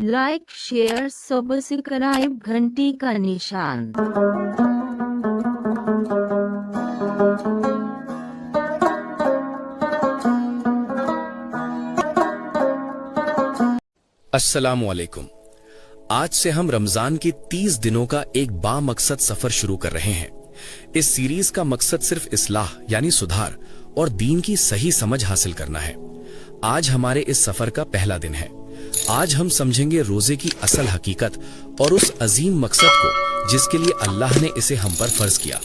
Like share subscribe घंटी का निशान। अस्सलामुअलैकुम। आज से हम रमजान के 30 दिनों का एक बामकसद सफर शुरू कर रहे हैं। इस सीरीज का मकसद सिर्फ इस्लाह यानी सुधार और दीन की सही समझ हासिल करना है। आज हमारे इस सफर का पहला दिन है। आज हम समझेंगे रोजे की असल हकीकत और उस अजीम मकसद को जिसके लिए अल्लाह ने इसे हम पर फर्ज किया।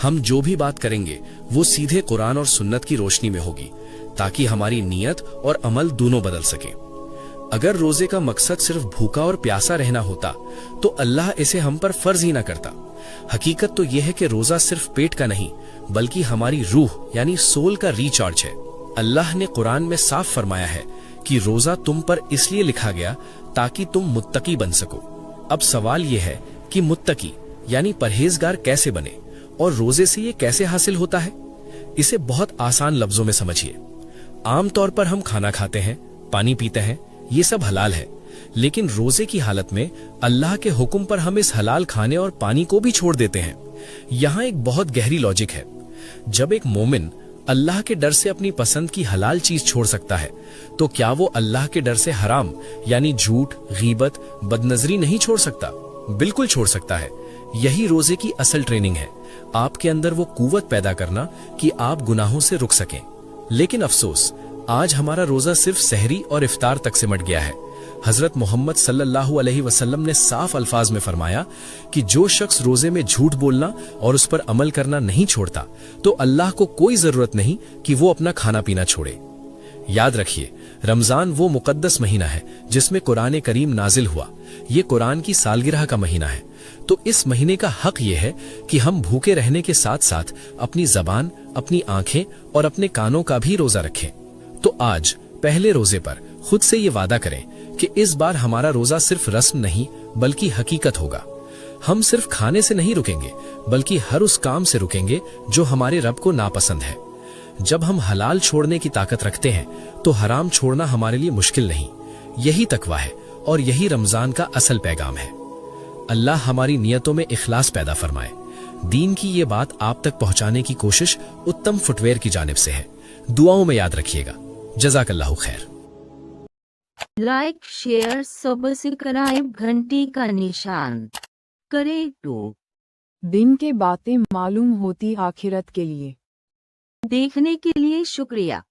हम जो भी बात करेंगे वो सीधे कुरान और सुन्नत की रोशनी में होगी, ताकि हमारी नीयत और अमल दोनों बदल सके। अगर रोजे का मकसद सिर्फ भूखा और प्यासा रहना होता तो अल्लाह इसे हम पर फर्ज ही ना करता। हकीकत तो यह है कि रोजा सिर्फ पेट का नहीं बल्कि हमारी रूह यानी सोल का रिचार्ज है। अल्लाह ने कुरान में साफ फरमाया है कि रोजा तुम पर इसलिए लिखा गया ताकि तुम मुत्तकी बन सको। अब सवाल यह है कि मुत्तकी यानी परहेजगार कैसे बने और रोजे से ये कैसे हासिल होता है। इसे बहुत आसान लफ्जों में समझिए। आमतौर पर हम खाना खाते हैं, पानी पीते हैं, ये सब हलाल है, लेकिन रोजे की हालत में अल्लाह के हुक्म पर हम इस हलाल खाने और पानी को भी छोड़ देते हैं। यहाँ एक बहुत गहरी लॉजिक है। जब एक मोमिन अल्लाह के डर से अपनी पसंद की हलाल चीज छोड़ सकता है, तो क्या वो अल्लाह के डर से हराम यानी झूठ, गीबत, बदनजरी नहीं छोड़ सकता? बिल्कुल छोड़ सकता है। यही रोजे की असल ट्रेनिंग है, आपके अंदर वो कुव्वत पैदा करना कि आप गुनाहों से रुक सकें। लेकिन अफसोस, आज हमारा रोजा सिर्फ सहरी और इफ्तार तक सिमट गया है। हजरत मोहम्मद सल्लल्लाहु अलैहि वसल्लम ने साफ अल्फाज में फरमाया कि जो शख्स रोजे में झूठ बोलना और उस पर अमल करना नहीं छोड़ता तो अल्लाह को कोई जरूरत नहीं कि वो अपना खाना पीना छोड़े। याद रखिए, रमजान वो मुकद्दस महीना है जिसमें कुरान करीम नाजिल हुआ। ये कुरान की सालगिरह का महीना है, तो इस महीने का हक ये है कि हम भूखे रहने के साथ साथ अपनी जबान, अपनी आंखें और अपने कानों का भी रोजा रखें। तो आज पहले रोजे पर खुद से ये वादा करें कि इस बार हमारा रोजा सिर्फ रस्म नहीं बल्कि हकीकत होगा। हम सिर्फ खाने से नहीं रुकेंगे बल्कि हर उस काम से रुकेंगे जो हमारे रब को नापसंद है। जब हम हलाल छोड़ने की ताकत रखते हैं तो हराम छोड़ना हमारे लिए मुश्किल नहीं। यही तकवा है और यही रमजान का असल पैगाम है। अल्लाह हमारी नियतों में इखलास पैदा फरमाए। दीन की ये बात आप तक पहुंचाने की कोशिश उत्तम फुटवेयर की जानिब से है। दुआओं में याद रखिएगा। जज़ाकल्लाहु खैर। लाइक शेयर सब्सक्राइब घंटी का निशान करे तो दिन के बातें मालूम होती आखिरत के लिए। देखने के लिए शुक्रिया।